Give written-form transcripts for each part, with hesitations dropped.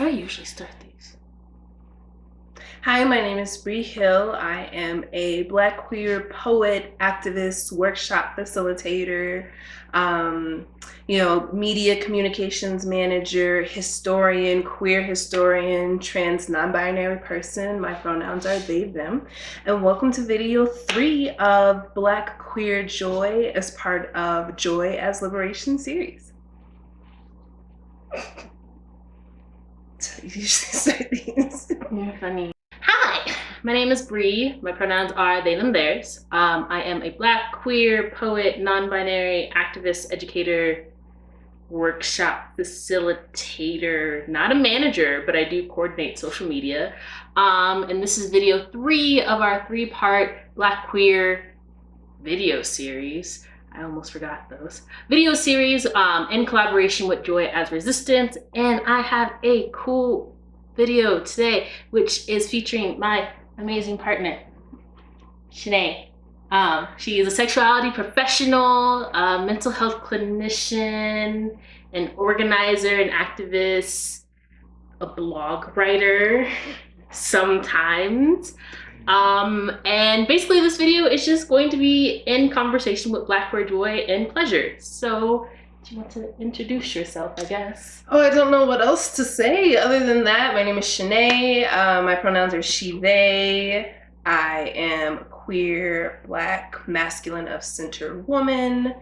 I usually start these? Hi, my name is Bri Hill. I am a Black queer poet, activist, workshop facilitator, media communications manager, historian, queer historian, trans non-binary person. My pronouns are they, them. And welcome to video 3 of Blaqueer Joy as part of Joy as Liberation series. So you usually say these. You're funny. Hi, my name is Bri. My pronouns are they, them, theirs. I am a Black queer poet, non-binary activist, educator, workshop facilitator, not a manager, but I do coordinate social media. And this is video 3 of our 3-part Black queer video series. I almost forgot those. Video series in collaboration with Joy as Resistance. And I have a cool video today, which is featuring my amazing partner, Shanae. She is a sexuality professional, a mental health clinician, an organizer, an activist, a blog writer sometimes. And basically this video is just going to be in conversation with Blaqueer Joy and Pleasure. So do you want to introduce yourself, I guess? Oh, I don't know what else to say other than that. My name is Shanae. My pronouns are she, they. I am a queer, Black, masculine of center woman.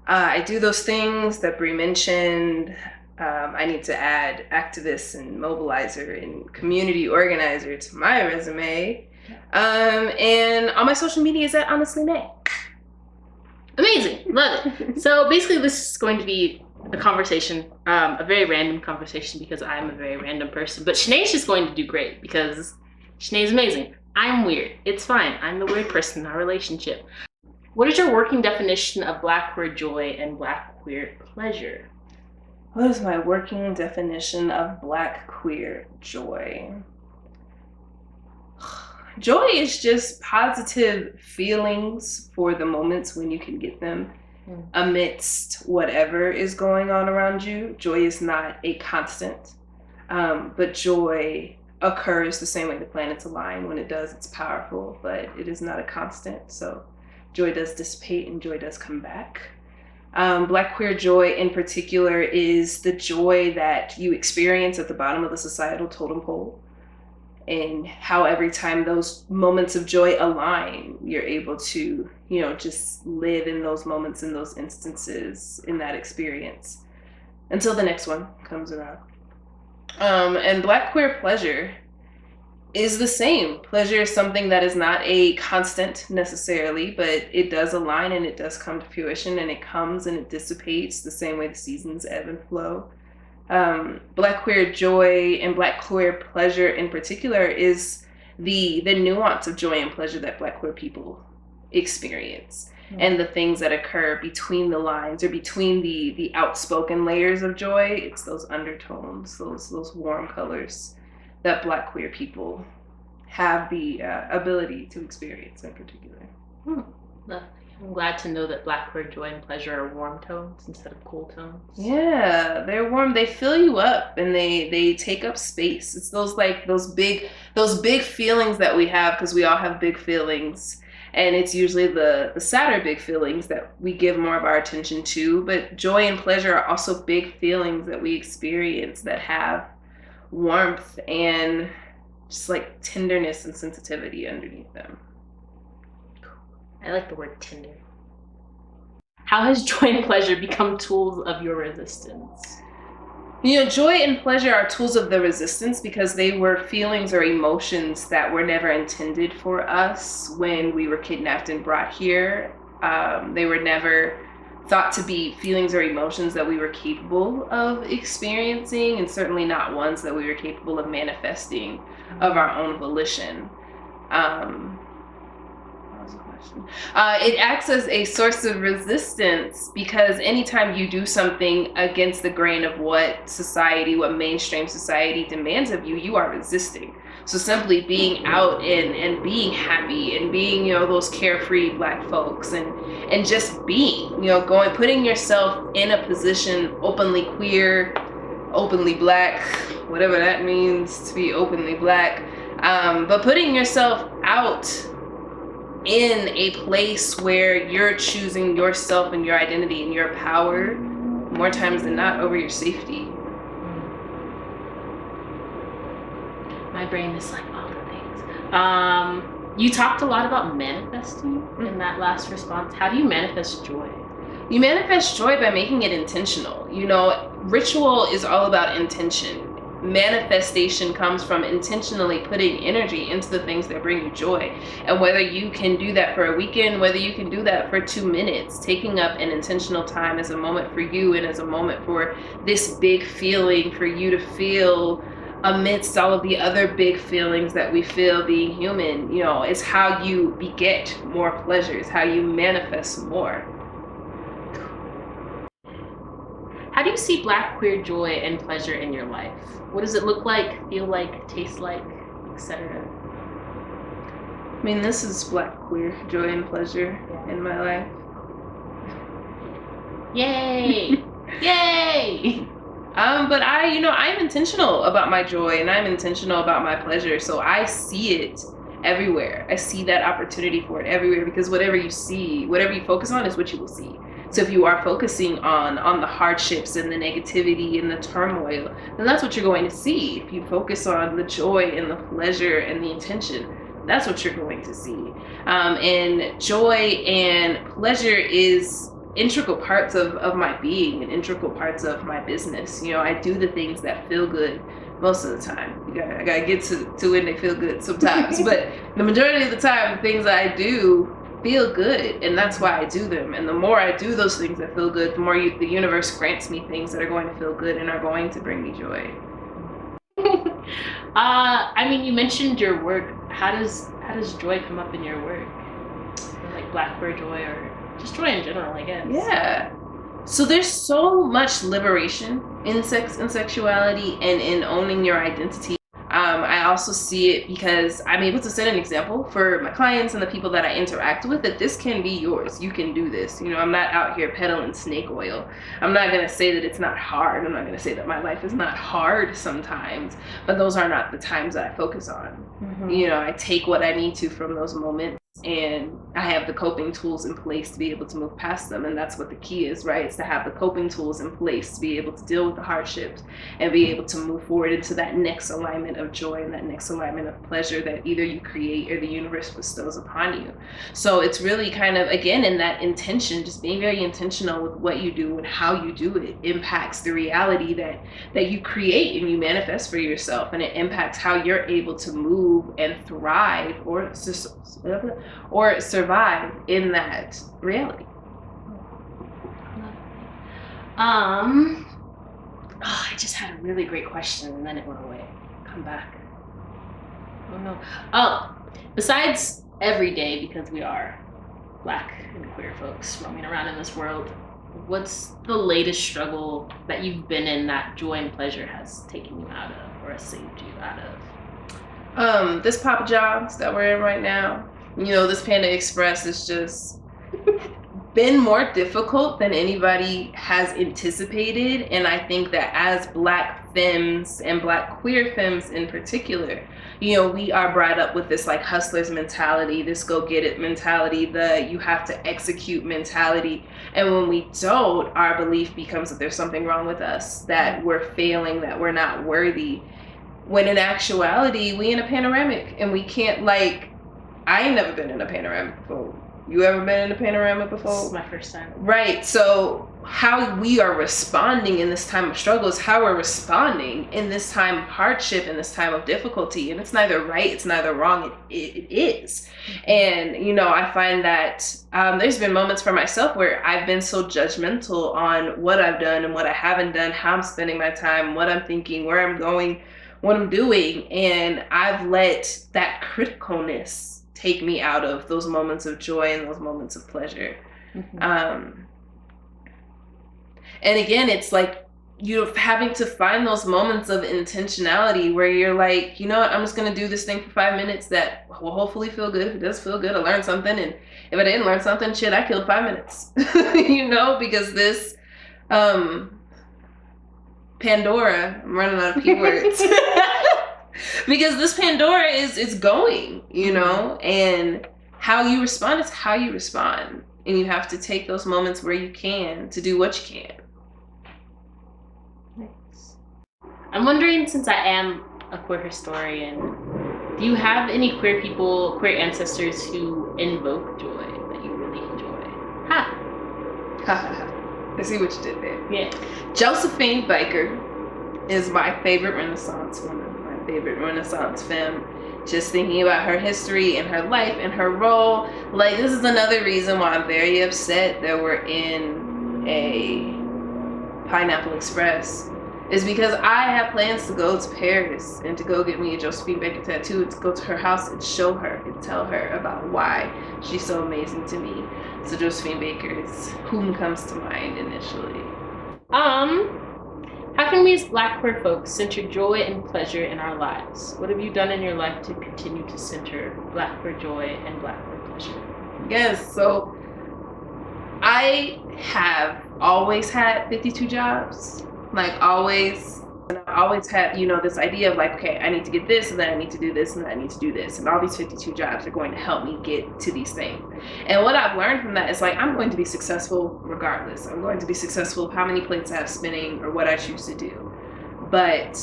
I do those things that Bri mentioned. I need to add activist and mobilizer and community organizer to my resume. And all my social media is at Honestly Nay. Amazing, love it. So basically this is going to be a conversation, a very random conversation because I'm a very random person, but Shanae's just going to do great because Shanae's amazing. I'm weird, it's fine. I'm the weird person in our relationship. What is your working definition of Blaqueer Joy and Blaqueer Pleasure? What is my working definition of Blaqueer Joy? Joy is just positive feelings for the moments when you can get them amidst whatever is going on around you. Joy is not a constant, but joy occurs the same way the planets align. When it does, it's powerful, but it is not a constant. So joy does dissipate and joy does come back. Blaqueer joy in particular is the joy that you experience at the bottom of the societal totem pole. And how every time those moments of joy align, you're able to, just live in those moments, in those instances, in that experience until the next one comes around. And Blaqueer pleasure is the same. Pleasure is something that is not a constant necessarily, but it does align and it does come to fruition, and it comes and it dissipates the same way the seasons ebb and flow. Blaqueer joy and Blaqueer pleasure in particular is the nuance of joy and pleasure that Black queer people experience, and the things that occur between the lines or between the outspoken layers of joy. It's those undertones, those warm colors that Black queer people have the ability to experience in particular. I'm glad to know that Blaqueer joy and pleasure are warm tones instead of cool tones. Yeah, they're warm. They fill you up and they take up space. It's those big feelings that we have, because we all have big feelings, and it's usually the sadder big feelings that we give more of our attention to. But joy and pleasure are also big feelings that we experience that have warmth and just like tenderness and sensitivity underneath them. I like the word tender. How has joy and pleasure become tools of your resistance? Joy and pleasure are tools of the resistance because they were feelings or emotions that were never intended for us when we were kidnapped and brought here. They were never thought to be feelings or emotions that we were capable of experiencing, and certainly not ones that we were capable of manifesting of our own volition. It acts as a source of resistance because anytime you do something against the grain of what mainstream society demands of you, you are resisting. So simply being out and being happy and being, those carefree Black folks and just being, putting yourself in a position, openly queer, openly Black, whatever that means to be openly Black. But putting yourself out in a place where you're choosing yourself and your identity and your power more times than not over your safety. My brain is like all the things. You talked a lot about manifesting in that last response. How do you manifest joy? You manifest joy by making it intentional. Ritual is all about intention. Manifestation comes from intentionally putting energy into the things that bring you joy. And whether you can do that for a weekend, whether you can do that for 2 minutes, taking up an intentional time as a moment for you and as a moment for this big feeling for you to feel amidst all of the other big feelings that we feel being human, it's how you beget more pleasures, how you manifest more. How do you see Black queer joy and pleasure in your life? What does it look like, feel like, taste like, etc.? I mean, this is Black queer joy and pleasure in my life. Yay! Yay! But I'm intentional about my joy and I'm intentional about my pleasure. So I see it everywhere. I see that opportunity for it everywhere, because whatever you see, whatever you focus on is what you will see. So if you are focusing on the hardships and the negativity and the turmoil, then that's what you're going to see. If you focus on the joy and the pleasure and the intention, that's what you're going to see. And joy and pleasure is integral parts of my being and integral parts of my business. I do the things that feel good most of the time. I gotta get to when they feel good sometimes, but the majority of the time, the things I do feel good, and that's why I do them. And the more I do those things that feel good, the more the universe grants me things that are going to feel good and are going to bring me joy. You mentioned your work. How does joy come up in your work? Like Blaqueer Joy, or just joy in general, I guess. Yeah. So there's so much liberation in sex and sexuality and in owning your identity. I also see it because I'm able to set an example for my clients and the people that I interact with, that this can be yours. You can do this. I'm not out here peddling snake oil. I'm not going to say that it's not hard. I'm not going to say that my life is not hard sometimes, but those are not the times that I focus on. Mm-hmm. I take what I need to from those moments, and I have the coping tools in place to be able to move past them. And that's what the key is, right? It's to have the coping tools in place to be able to deal with the hardships and be able to move forward into that next alignment of joy and that next alignment of pleasure that either you create or the universe bestows upon you. So it's really kind of, again, in that intention, just being very intentional with what you do and how you do it impacts the reality that you create and you manifest for yourself. And it impacts how you're able to move and thrive or survive in that reality. I just had a really great question and then it went away. Come back. Oh no. Besides every day, because we are Black and queer folks roaming around in this world, what's the latest struggle that you've been in that joy and pleasure has taken you out of or has saved you out of? This Papa John's that we're in right now. This Panda Express is just been more difficult than anybody has anticipated. And I think that as Black femmes and Black queer femmes in particular, we are brought up with this like hustler's mentality, this go get it mentality, the you have to execute mentality. And when we don't, our belief becomes that there's something wrong with us, that we're failing, that we're not worthy. When in actuality, we in a panoramic and we can't I ain't never been in a panoramic before. You ever been in a panoramic before? This is my first time. Right. So how we are responding in this time of struggle is how we're responding in this time of hardship, in this time of difficulty. And it's neither right, it's neither wrong, it is. And, I find that there's been moments for myself where I've been so judgmental on what I've done and what I haven't done, how I'm spending my time, what I'm thinking, where I'm going, what I'm doing. And I've let that criticalness take me out of those moments of joy and those moments of pleasure. Mm-hmm. And again, it's like you're having to find those moments of intentionality where you're like, you know what, I'm just going to do this thing for 5 minutes that will hopefully feel good. If it does feel good, I learned something. And if I didn't learn something, shit, I killed 5 minutes, because this, Pandora. I'm running out of P words. Because this Pandora is going, you know, and how you respond is how you respond. And you have to take those moments where you can to do what you can. Nice. I'm wondering, since I am a queer historian, do you have any queer people, queer ancestors who invoke joy that you really enjoy? Ha! I see what you did there. Yeah. Josephine Baker is my favorite Renaissance woman, my favorite Renaissance femme. Just thinking about her history and her life and her role. Like, this is another reason why I'm very upset that we're in a Pineapple Express, is because I have plans to go to Paris and to go get me a Josephine Baker tattoo, and to go to her house and show her and tell her about why she's so amazing to me. So Josephine Baker is whom comes to mind initially. How can we as Black queer folks center joy and pleasure in our lives? What have you done in your life to continue to center Black queer joy and Black queer pleasure? Yes, so I have always had 52 jobs. Like, always. And I always had, you know, this idea of like, okay, I need to get this, and then I need to do this, and then I need to do this. And all these 52 jobs are going to help me get to these things. And what I've learned from that is like, I'm going to be successful regardless. I'm going to be successful of how many plates I have spinning or what I choose to do. But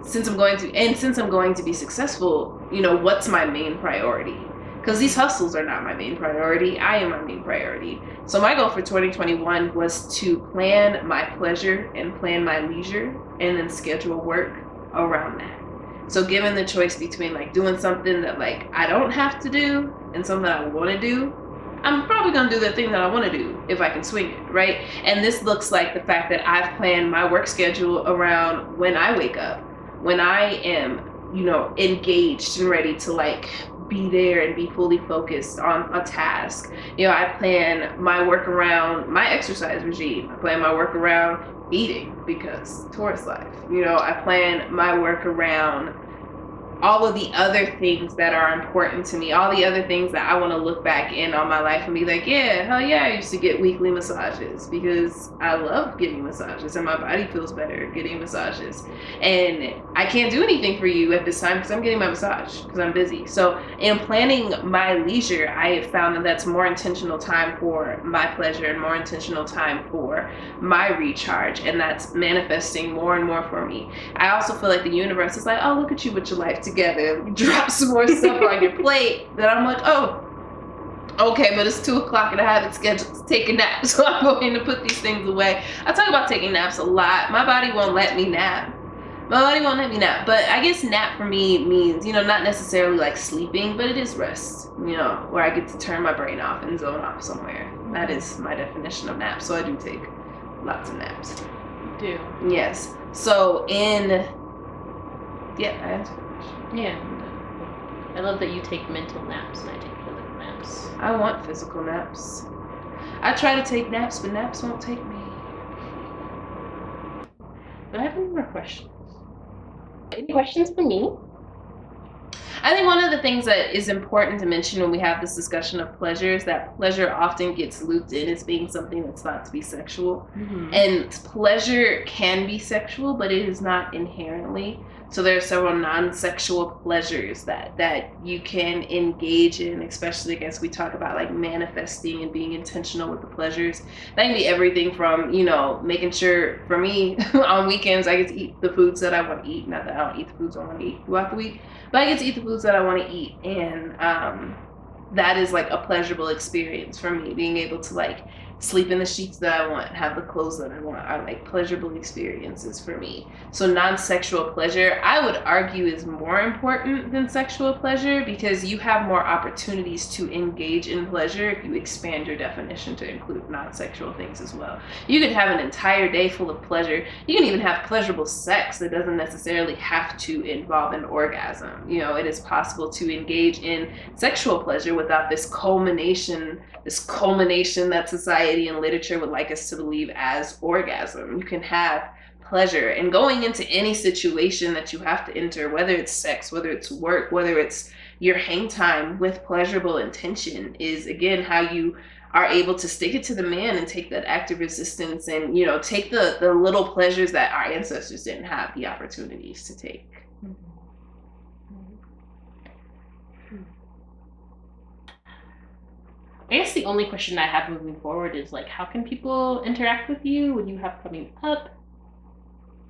since I'm going to be successful, you know, what's my main priority? Because these hustles are not my main priority. I am my main priority. So my goal for 2021 was to plan my pleasure and plan my leisure, and then schedule work around that. So given the choice between like doing something that like I don't have to do and something that I want to do, I'm probably going to do the thing that I want to do if I can swing it, right? And this looks like the fact that I've planned my work schedule around when I wake up, when I am, you know, engaged and ready to like be there and be fully focused on a task. You know, I plan my work around my exercise regime. I plan my work around eating because tourist life. You know, I plan my work around all of the other things that are important to me, all the other things that I want to look back in on my life and be like, yeah, hell yeah, I used to get weekly massages because I love getting massages and my body feels better getting massages. And I can't do anything for you at this time because I'm getting my massage because I'm busy. So in planning my leisure, I have found that that's more intentional time for my pleasure and more intentional time for my recharge. And that's manifesting more and more for me. I also feel like the universe is like, oh, look at you with your life together. You drop some more stuff on your plate that I'm like, oh, okay, but it's 2 o'clock and I have it scheduled to take a nap, so I'm going to put these things away. I talk about taking naps a lot. My body won't let me nap. But I guess nap for me means, you know, not necessarily like sleeping, but it is rest, you know, where I get to turn my brain off and zone off somewhere. That is my definition of nap. So I do take lots of naps. You do? Yes. So I answered. Yeah. I love that you take mental naps and I take physical naps. I want physical naps. I try to take naps, but naps won't take me. Do I have any more questions? Any questions for me? I think one of the things that is important to mention when we have this discussion of pleasure is that pleasure often gets looped in as being something that's thought to be sexual. Mm-hmm. And pleasure can be sexual, but it is not inherently. So there are several non-sexual pleasures that you can engage in, especially, I guess, we talk about like manifesting and being intentional with the pleasures. That can be everything from, you know, making sure, for me, on weekends, I get to eat the foods that I want to eat. Not that I don't eat the foods I want to eat throughout the week, but I get to eat the foods that I want to eat. And that is like a pleasurable experience for me, being able to like sleep in the sheets that I want, have the clothes that I want, are like pleasurable experiences for me. So non-sexual pleasure, I would argue, is more important than sexual pleasure because you have more opportunities to engage in pleasure if you expand your definition to include non-sexual things as well. You could have an entire day full of pleasure. You can even have pleasurable sex that doesn't necessarily have to involve an orgasm. You know, it is possible to engage in sexual pleasure without this culmination that society and literature would like us to believe as orgasm. You can have pleasure, and going into any situation that you have to enter, whether it's sex, whether it's work, whether it's your hang time with pleasurable intention, is again how you are able to stick it to the man and take that active resistance and, you know, take the little pleasures that our ancestors didn't have the opportunities to take. I guess the only question I have moving forward is like, how can people interact with you? What do you have coming up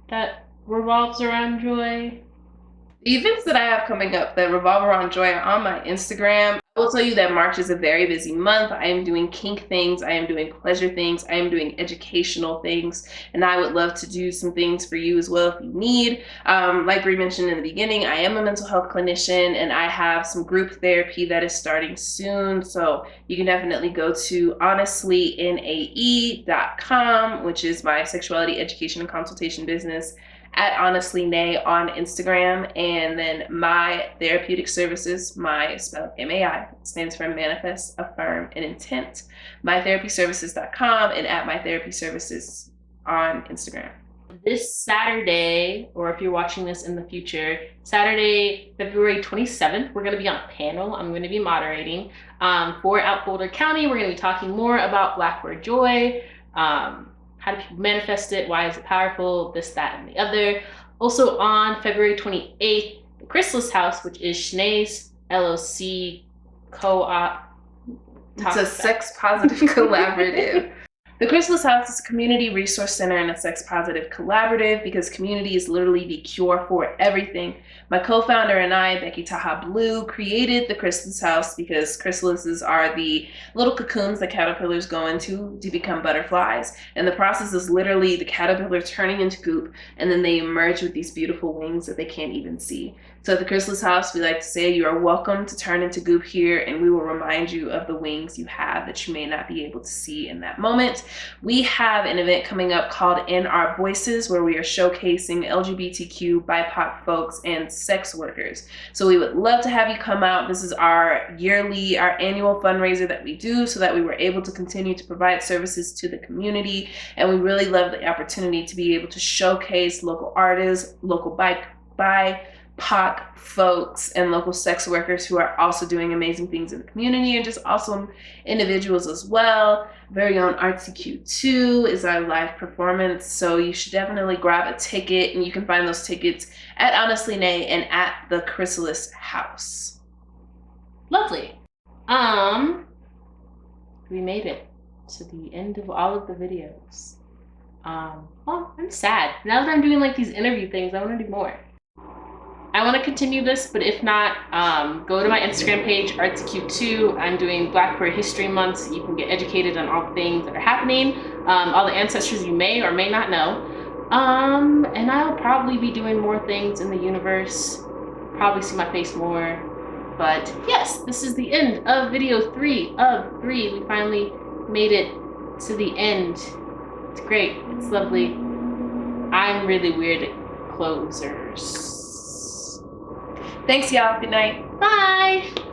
that revolves around joy? The events that I have coming up that revolve around joy are on my Instagram. I will tell you that March is a very busy month. I am doing kink things, I am doing pleasure things, I am doing educational things, and I would love to do some things for you as well if you need. Like Bri mentioned in the beginning, I am a mental health clinician and I have some group therapy that is starting soon. So you can definitely go to honestlynae.com, which is my sexuality education and consultation business, at Honestly Nay on Instagram, and then my therapeutic services, my spell MAI stands for Manifest, Affirm, and Intent, mytherapyservices.com, and at mytherapyservices on Instagram. This Saturday, or if you're watching this in the future, Saturday, February 27th, we're going to be on a panel. I'm going to be moderating for Out Boulder County. We're going to be talking more about Blaqueer Joy. How do people manifest it? Why is it powerful? This, that, and the other. Also on February 28th, the Chrysalis House, which is Shanae's LLC co-op. It's a sex positive collaborative. The Chrysalis House is a community resource center and a sex positive collaborative because community is literally the cure for everything. My co-founder and I, Becky Taha Blue, created the Chrysalis House because chrysalises are the little cocoons that caterpillars go into to become butterflies. And the process is literally the caterpillar turning into goop, and then they emerge with these beautiful wings that they can't even see. So at the Chrysalis House, we like to say you are welcome to turn into goop here, and we will remind you of the wings you have that you may not be able to see in that moment. We have an event coming up called In Our Voices, where we are showcasing LGBTQ, BIPOC folks, and sex workers. So we would love to have you come out. This is our annual fundraiser that we do so that we were able to continue to provide services to the community. And we really love the opportunity to be able to showcase local artists, local BIPOC folks, and local sex workers who are also doing amazing things in the community, and just awesome individuals as well. Very own Artsy Q2 is our live performance, so you should definitely grab a ticket, and you can find those tickets at Honestly Nay and at the Chrysalis House. Lovely. We made it to the end of all of the videos. Well, I'm sad. Now that I'm doing like these interview things, I want to do more. I want to continue this, but if not, go to my Instagram page, ArtsyQ2. I'm doing Blaqueer History Month, so you can get educated on all the things that are happening, all the ancestors you may or may not know. And I'll probably be doing more things in the universe, probably see my face more. But yes, this is the end of video 3 of 3. We finally made it to the end. It's great. It's lovely. I'm really weird at closers. Thanks, y'all. Good night. Bye.